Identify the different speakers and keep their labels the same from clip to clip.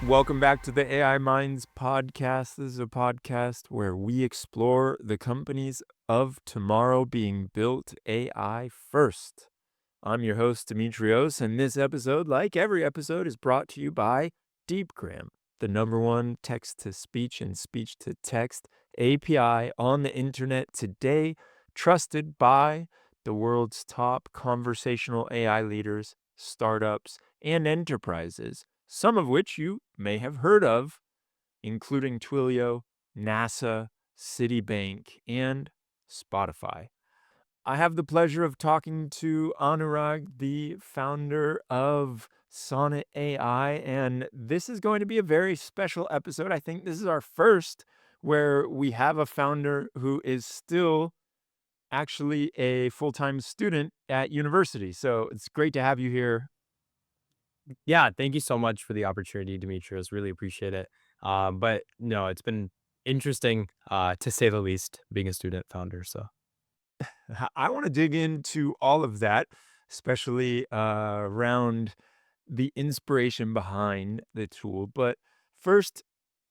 Speaker 1: Welcome back to the AI Minds podcast. This is a podcast where we explore the companies of tomorrow being built AI first. I'm your host, Demetrios, and this episode, like every episode, is brought to you by DeepGram, the #1 text-to-speech and speech-to-text API on the internet today, trusted by the world's top conversational AI leaders, startups, and enterprises, some of which you may have heard of, including Twilio, NASA, Citibank, and Spotify. I have the pleasure of talking to Anurag, the founder of Sonnet AI, and this is going to be a very special episode. I think this is our first where we have a founder who is still actually a full-time student at university. So it's great to have you here.
Speaker 2: Yeah, thank you so much for the opportunity, Demetrius. Really appreciate it. But no, it's been interesting, to say the least, being a student founder. So
Speaker 1: I want to dig into all of that, especially around the inspiration behind the tool. But first,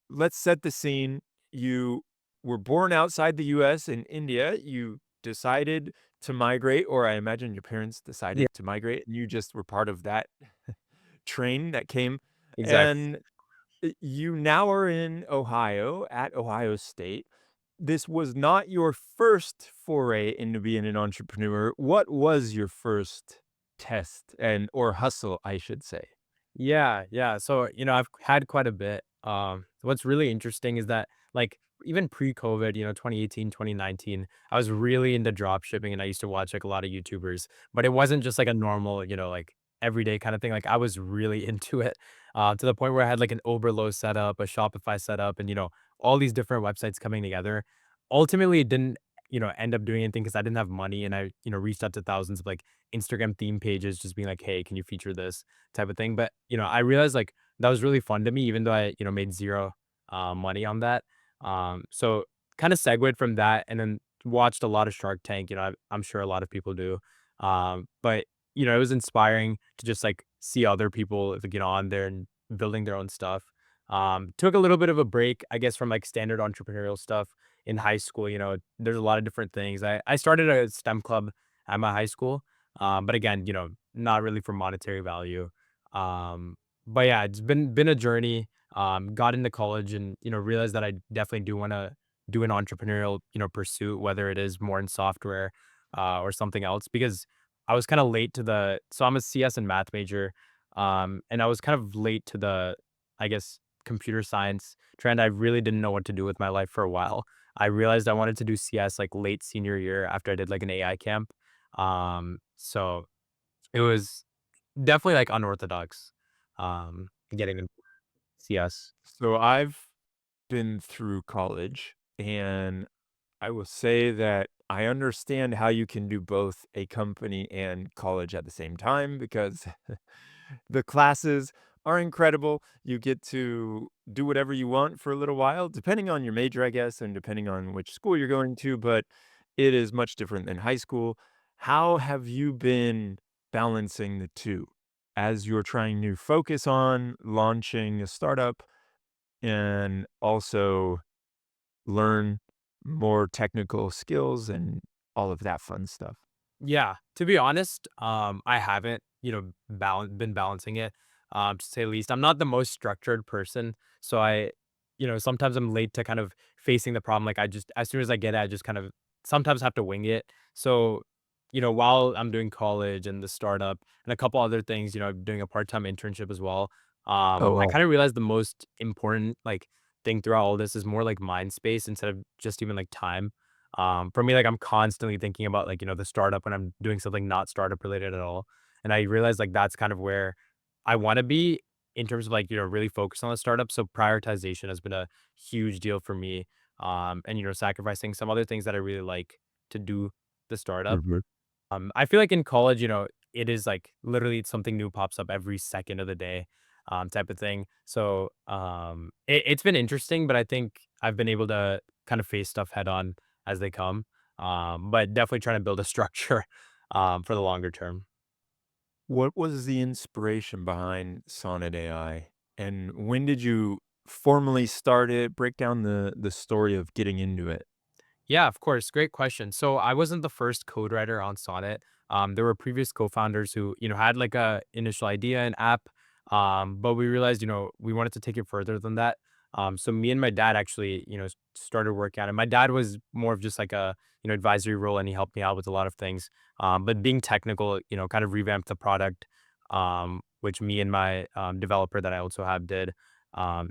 Speaker 1: let's set the scene. You were born outside the US in India. You decided to migrate, or I imagine your parents
Speaker 2: yeah,
Speaker 1: decided to migrate, and you just were part of that train that came.
Speaker 2: exactly.
Speaker 1: And you now are in Ohio at Ohio State. This was not your first foray into being an entrepreneur. What was your first test and or hustle, I should say?
Speaker 2: Yeah. So, I've had quite a bit. What's really interesting is that, like, even pre-COVID, 2018, 2019, I was really into drop shipping and I used to watch like a lot of YouTubers, but it wasn't just like a normal, like everyday kind of thing. Like I was really into it, to the point where I had like an Oberlo setup, a Shopify setup, and all these different websites coming together. Ultimately, it didn't, end up doing anything because I didn't have money, and I, reached out to thousands of like Instagram theme pages, just being like, "Hey, can you feature this?" type of thing. But, I realized like that was really fun to me, even though I, made zero money on that. So kind of segued from that and then watched a lot of Shark Tank. I'm sure a lot of people do. But it was inspiring to just like see other people like, on there and building their own stuff. Took a little bit of a break, I guess, from like standard entrepreneurial stuff in high school. There's a lot of different things. I started a STEM club at my high school. But again, not really for monetary value. Um, but yeah, it's been a journey. Got into college and realized that I definitely do want to do an entrepreneurial pursuit, whether it is more in software or something else. Because I was kind of late to the so I'm a CS and math major, and I was kind of late to the, I guess, computer science trend. I really didn't know what to do with my life for a while. I realized I wanted to do CS like late senior year after I did like an AI camp. So it was definitely, like, unorthodox, getting into CS.
Speaker 1: So I've been through college, and I will say that I understand how you can do both a company and college at the same time because the classes are incredible. You get to do whatever you want for a little while, depending on your major, I guess, and depending on which school you're going to, but it is much different than high school. How have you been balancing the two as you're trying to focus on launching a startup and also learn more technical skills and all of that fun stuff?
Speaker 2: Yeah, to be honest, I haven't, been balancing it, to say the least. I'm not the most structured person, so sometimes I'm late to kind of facing the problem. Like I just, as soon as I get it, I just kind of sometimes have to wing it. So, while I'm doing college and the startup and a couple other things, doing a part-time internship as well.
Speaker 1: Oh,
Speaker 2: I
Speaker 1: wow.
Speaker 2: kind of realized the most important like thing throughout all this is more like mind space instead of just even like time. For me, like I'm constantly thinking about like, the startup when I'm doing something not startup related at all. And I realized like that's kind of where I want to be in terms of like, really focus on the startup. So prioritization has been a huge deal for me. And sacrificing some other things that I really like to do the startup.
Speaker 1: Mhm.
Speaker 2: I feel like in college, it is like literally something new pops up every second of the day, type of thing. So it's been interesting, but I think I've been able to kind of face stuff head on as they come. But definitely trying to build a structure for the longer term.
Speaker 1: What was the inspiration behind Sonnet AI? And when did you formally start it? Break down the story of getting into it.
Speaker 2: Yeah, of course. Great question. So I wasn't the first code writer on Sonnet. There were previous co-founders who, had like a initial idea, an app, but we realized, we wanted to take it further than that. So me and my dad actually, started working on it. My dad was more of just like a, advisory role, and he helped me out with a lot of things. But being technical, kind of revamped the product, which me and my developer that I also have did.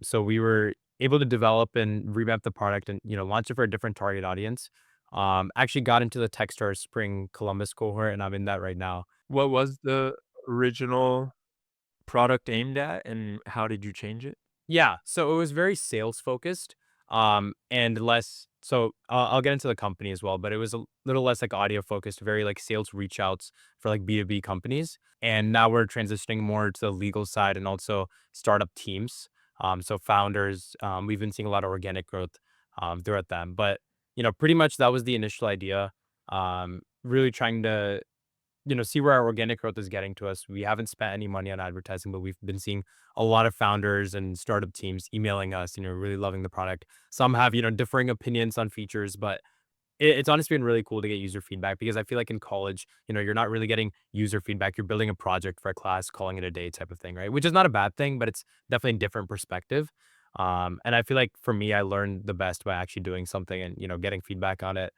Speaker 2: So we were able to develop and revamp the product and, launch it for a different target audience. Actually got into the Techstars Spring Columbus cohort, and I'm in that right now.
Speaker 1: What was the original product aimed at, and how did you change it?
Speaker 2: Yeah, so it was very sales focused, and less. So I'll get into the company as well, but it was a little less like audio focused, very like sales reach outs for like B2B companies. And now we're transitioning more to the legal side and also startup teams. So founders, we've been seeing a lot of organic growth throughout them. But pretty much that was the initial idea. Really trying to see where our organic growth is getting to us. We haven't spent any money on advertising, but we've been seeing a lot of founders and startup teams emailing us, really loving the product. Some have, differing opinions on features, but it's honestly been really cool to get user feedback because I feel like in college, you're not really getting user feedback. You're building a project for a class, calling it a day type of thing, right? Which is not a bad thing, but it's definitely a different perspective. And I feel like for me, I learned the best by actually doing something and, getting feedback on it.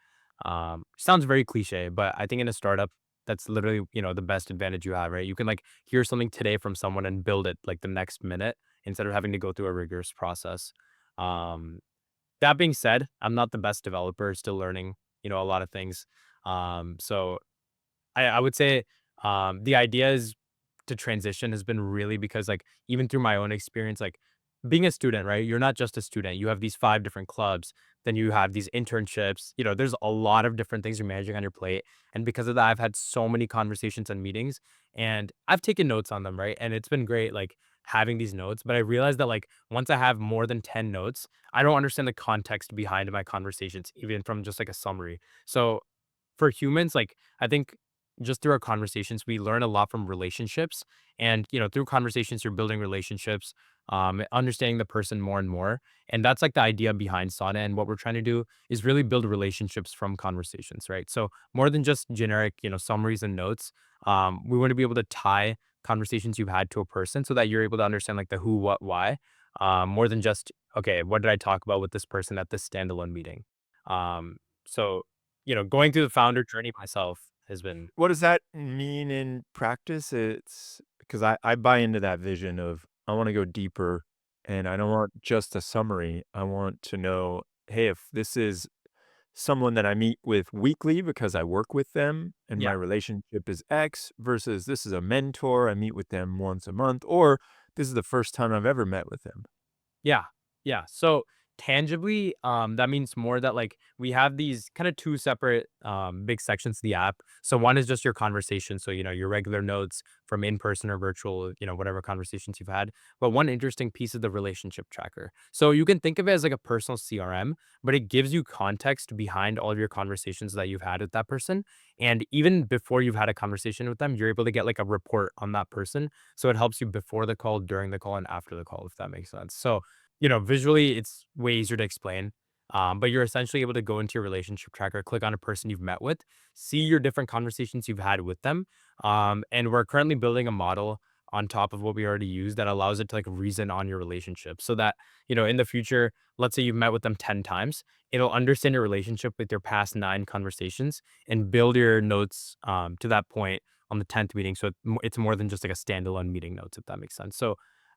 Speaker 2: Sounds very cliche, but I think in a startup, that's literally, the best advantage you have, right? You can like hear something today from someone and build it like the next minute instead of having to go through a rigorous process. Um, that being said, I'm not the best developer, still learning, a lot of things. So I would say, the idea is to transition has been really because, like, even through my own experience, like, being a student, right? You're not just a student. You have these 5 different clubs, then you have these internships. There's a lot of different things you're managing on your plate, and because of that, I've had so many conversations and meetings, and I've taken notes on them, right? And it's been great, like, having these notes, but I realized that, like, once I have more than 10 notes, I don't understand the context behind my conversations, even from just, like, a summary. So for humans, like, I think just through our conversations, we learn a lot from relationships. And, through conversations, you're building relationships, understanding the person more and more. And that's like the idea behind Sonnet. And what we're trying to do is really build relationships from conversations, right? So more than just generic, summaries and notes, we want to be able to tie conversations you've had to a person so that you're able to understand like the who, what, why, more than just, okay, what did I talk about with this person at this standalone meeting? So going through the founder journey myself has been.
Speaker 1: What does that mean in practice? It's because I buy into that vision of I wanna go deeper, and I don't want just a summary. I want to know, hey, if this is someone that I meet with weekly because I work with them and my
Speaker 2: Yeah.
Speaker 1: relationship is X versus this is a mentor, I meet with them once a month, or this is the first time I've ever met with them.
Speaker 2: Yeah. Yeah. So tangibly, that means more that like we have these kind of two separate big sections of the app. So one is just your conversation. So, your regular notes from in person or virtual, whatever conversations you've had. But one interesting piece is the relationship tracker. So you can think of it as like a personal CRM, but it gives you context behind all of your conversations that you've had with that person. And even before you've had a conversation with them, you're able to get like a report on that person. So it helps you before the call, during the call, and after the call, if that makes sense. So visually it's way easier to explain. But you're essentially able to go into your relationship tracker, click on a person you've met with, see your different conversations you've had with them. And we're currently building a model on top of what we already use that allows it to like reason on your relationship so that, in the future, let's say you've met with them 10 times, it'll understand your relationship with your past 9 conversations and build your notes to that point on the 10th meeting. So it's more than just like a standalone meeting notes, if that makes sense. So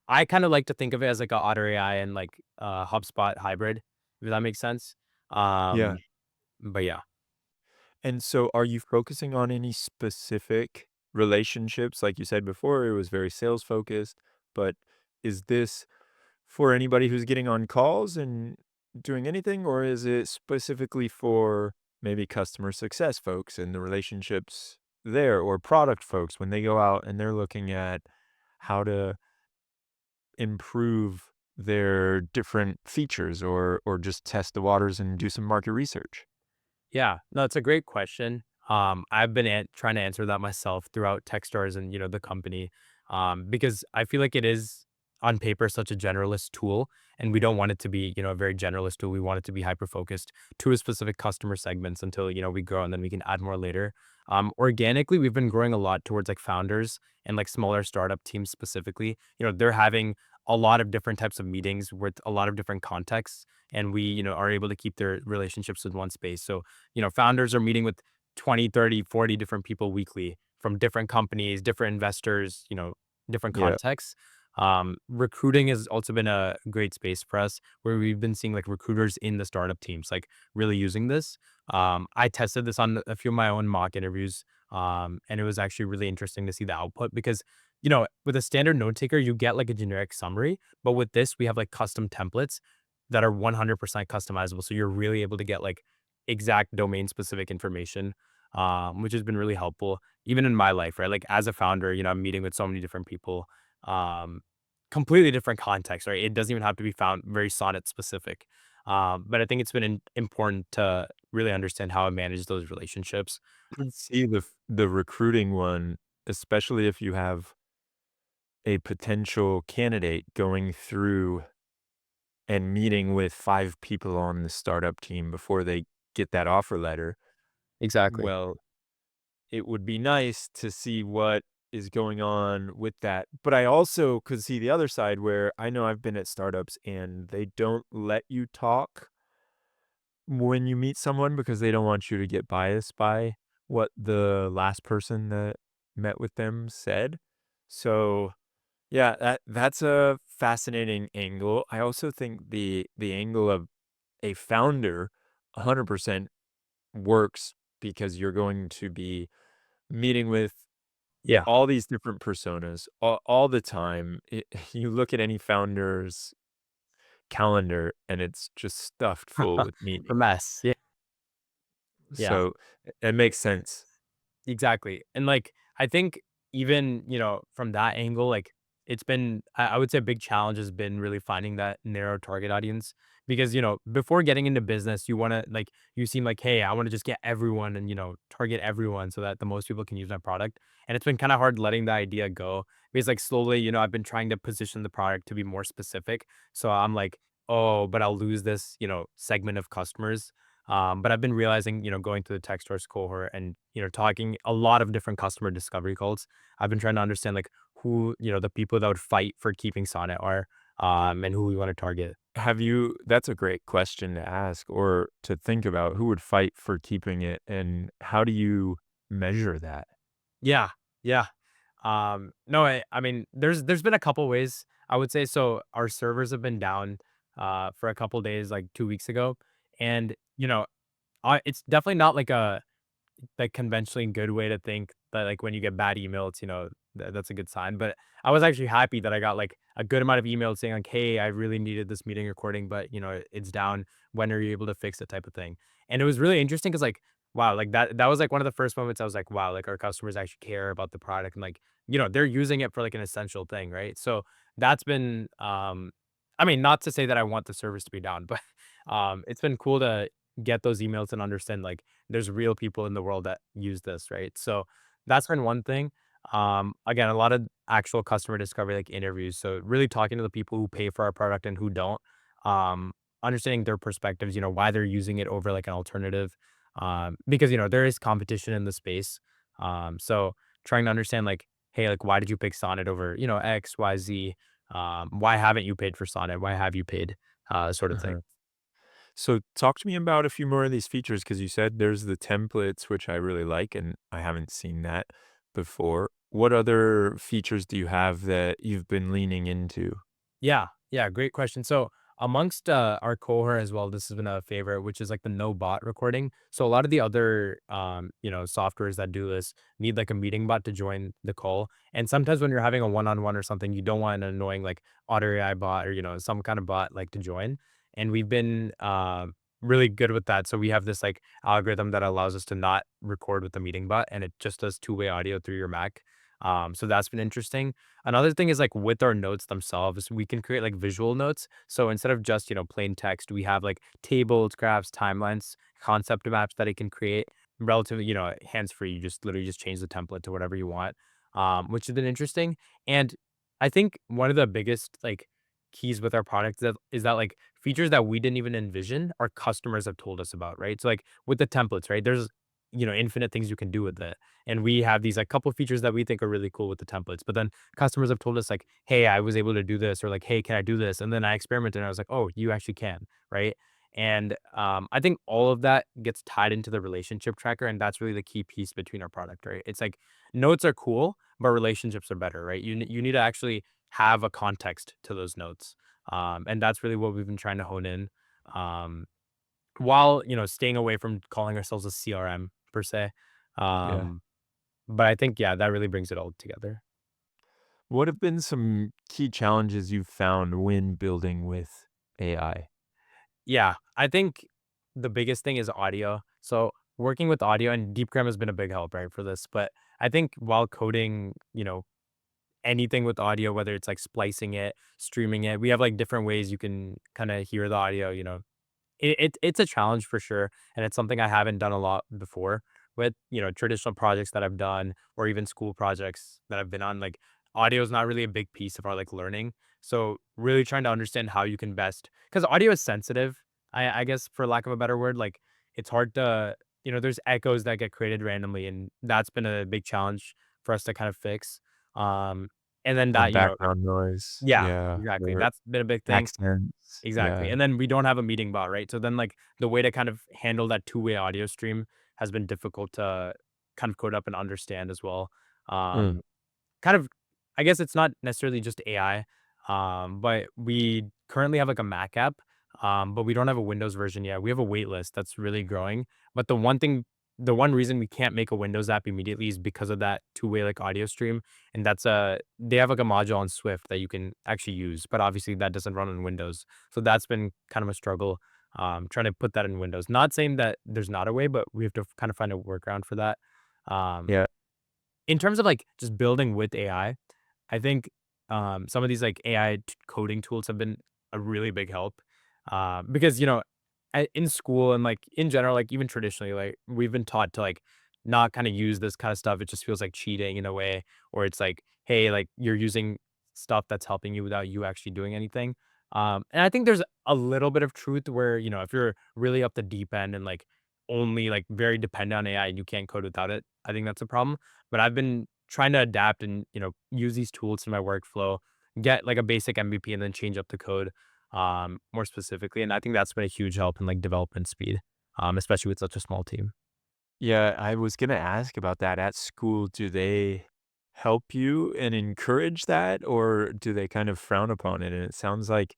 Speaker 2: I kind of like to think of it as like a Otter AI and like HubSpot hybrid, if that makes sense.
Speaker 1: Yeah.
Speaker 2: But yeah.
Speaker 1: And so are you focusing on any specific relationships? Like you said before, it was very sales focused, but is this for anybody who's getting on calls and doing anything, or is it specifically for maybe customer success folks and the relationships there, or product folks when they go out and they're looking at how to improve their different features or just test the waters and do some market research?
Speaker 2: Yeah, no, it's a great question. I've been trying to answer that myself throughout Techstars and the company, because I feel like it is on paper such a generalist tool, and we don't want it to be, a very generalist tool. We want it to be hyper focused to a specific customer segments until, we grow and then we can add more later. Organically, we've been growing a lot towards like founders and like smaller startup teams specifically. They're having a lot of different types of meetings with a lot of different contexts, and we, are able to keep their relationships in one space. So, founders are meeting with 20, 30, 40 different people weekly from different companies, different investors, different
Speaker 1: Yeah.
Speaker 2: contexts. Recruiting has also been a great space for us where we've been seeing like recruiters in the startup teams, like really using this. I tested this on a few of my own mock interviews. And it was actually really interesting to see the output because, with a standard note taker, you get like a generic summary, but with this, we have like custom templates that are 100% customizable. So you're really able to get like exact domain specific information, which has been really helpful, even in my life, right? Like as a founder, I'm meeting with so many different people, um, completely different context, right? It doesn't even have to be found very sonnet specific. But I think it's been important to really understand how I manage those relationships.
Speaker 1: I see the recruiting one, especially if you have a potential candidate going through and meeting with 5 people on the startup team before they get that offer letter.
Speaker 2: Exactly.
Speaker 1: Well, it would be nice to see what is going on with that. But I also could see the other side where I know I've been at startups and they don't let you talk when you meet someone because they don't want you to get biased by what the last person that met with them said. So, yeah, that's a fascinating angle. I also think the angle of a founder 100% works because you're going to be meeting with
Speaker 2: Yeah.
Speaker 1: all these different personas all the time. You look at any founder's calendar and it's just stuffed full with
Speaker 2: The
Speaker 1: meetings.
Speaker 2: mess. Yeah. Yeah.
Speaker 1: So it makes sense.
Speaker 2: Exactly. And like I think even, from that angle, like it's been I would say a big challenge has been really finding that narrow target audience because, before getting into business, you want to like you seem like, hey, I want to just get everyone and, target everyone so that the most people can use my product. And it's been kind of hard letting the idea go because like slowly, I've been trying to position the product to be more specific. So I'm like, oh, but I'll lose this, segment of customers. But I've been realizing, going through the tech stores cohort and, talking a lot of different customer discovery calls, I've been trying to understand like who, the people that would fight for keeping Sonnet are, and who we want to target.
Speaker 1: Have you that's a great question to ask or to think about who would fight for keeping it and how do you measure that?
Speaker 2: Yeah. Yeah. No, I mean, there's been a couple ways I would say. So our servers have been down, for a couple days, like 2 weeks ago. And, it's definitely not like a conventionally good way to think that like when you get bad emails, that's a good sign. But I was actually happy that I got like a good amount of emails saying like, "Hey, I really needed this meeting recording, but it's down. When are you able to fix it?" type of thing. And it was really interesting because like, wow, like that was like one of the first moments I was like, wow, like our customers actually care about the product and like they're using it for like an essential thing, right? So that's been I mean, not to say that I want the service to be down, but it's been cool to get those emails and understand like there's real people in the world that use this, right? So that's been one thing. Again, a lot of actual customer discovery, like interviews. So really talking to the people who pay for our product and who don't, um, understanding their perspectives, why they're using it over like an alternative. Because, there is competition in the space. So trying to understand like, hey, like, why did you pick Sonnet over, X, Y, Z? Why haven't you paid for Sonnet? Why have you paid? Sort of thing.
Speaker 1: Uh-huh. So talk to me about a few more of these features because you said there's the templates, which I really like, and I haven't seen that before. What other features do you have that you've been leaning into?
Speaker 2: Yeah, yeah, great question. So amongst our cohort as well, this has been a favorite, which is like the no bot recording. So a lot of the other softwares that do this need like a meeting bot to join the call. And sometimes when you're having a one-on-one or something, you don't want an annoying like Otter AI bot or some kind of bot like to join. And we've been really good with that. So we have this like algorithm that allows us to not record with the meeting bot and it just does two-way audio through your Mac. So that's been interesting. Another thing is like with our notes themselves, we can create like visual notes. So instead of just, plain text, we have like tables, graphs, timelines, concept maps that it can create relatively, hands free. You just literally just change the template to whatever you want, which has been interesting. And I think one of the biggest, like, keys with our product is that, like, features that we didn't even envision, our customers have told us about, right? So, like, with the templates, right, there's, infinite things you can do with it, and we have these, like, couple features that we think are really cool with the templates, but then customers have told us, like, "Hey, I was able to do this," or like, "Hey, can I do this?" And then I experimented, and I was like, "Oh, you actually can," right? And, I think all of that gets tied into the relationship tracker, and that's really the key piece between our product, right? It's like notes are cool, but relationships are better, right? You need to actually have a context to those notes, and that's really what we've been trying to hone in, um, while staying away from calling ourselves a CRM per se.
Speaker 1: Yeah.
Speaker 2: Um, but I think yeah, that really brings it all together.
Speaker 1: What have been some key challenges you've found when building with AI?
Speaker 2: Yeah, I think the biggest thing is audio. So working with audio and Deepgram has been a big help, right, for this. But I think while coding, anything with audio, whether it's like splicing it, streaming it, we have like different ways you can kind of hear the audio, it's a challenge for sure, and it's something I haven't done a lot before with, traditional projects that I've done or even school projects that I've been on, like, audio is not really a big piece of our, like, learning. So, really trying to understand how you can best, because audio is sensitive, I guess, for lack of a better word, like, it's hard to there's echoes that get created randomly, and that's been a big challenge for us to kind of fix. Um, and then
Speaker 1: From
Speaker 2: that,
Speaker 1: background noise,
Speaker 2: yeah,
Speaker 1: yeah,
Speaker 2: exactly,
Speaker 1: or
Speaker 2: that's been a big thing.
Speaker 1: accents,
Speaker 2: Exactly,
Speaker 1: yeah.
Speaker 2: and then we don't have a meeting bot, right? So then, like, the way to kind of handle that two-way audio stream has been difficult to kind of code up and understand as well.
Speaker 1: Mm,
Speaker 2: Um, kind of I guess it's not necessarily just AI, but we currently have, like, a Mac app, but we don't have a Windows version yet. We have a wait list that's really growing, but the one reason we can't make a Windows app immediately is because of that two-way, like, audio stream, and they have, like, a module on Swift that you can actually use, but obviously that doesn't run on Windows. So that's been kind of a struggle, trying to put that in Windows. Not saying that there's not a way, but we have to kind of find a workaround for that. Um
Speaker 1: yeah,
Speaker 2: in terms of, like, just building with I think, some of these, like, AI coding tools have been a really big help, because, in school and, like, in general, like, even traditionally, like, we've been taught to, like, not kinda use this kinda stuff. It just feels like cheating in a way, or it's like, "Hey, like, you're using stuff that's helping you without you actually doing anything." And I think there's a little bit of truth where, if you're really up the deep end and, like, only, like, very dependent on AI and you can't code without it, I think that's a problem. But I've been trying to adapt and, use these tools in my workflow, get like a basic MVP and then change up the code, more specifically. And I think that's been a huge help in like development speed, especially with such a small team.
Speaker 1: yeah, I was gonna ask about that. At school, do they help you and encourage that, or do they kind of frown upon it? And it sounds like,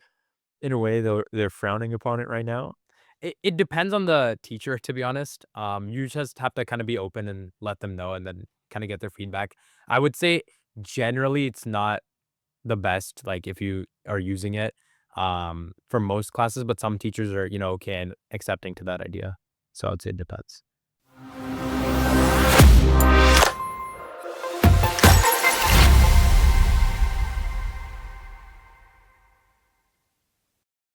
Speaker 1: in a way, they're frowning upon it right now?
Speaker 2: It depends on the teacher, to be honest. You just have to kind of be open and let them know and then kind of get their feedback. I would say generally it's not the best, like, if you are using it, for most classes, but some teachers are, okay and accepting to that idea. So I'd say it depends.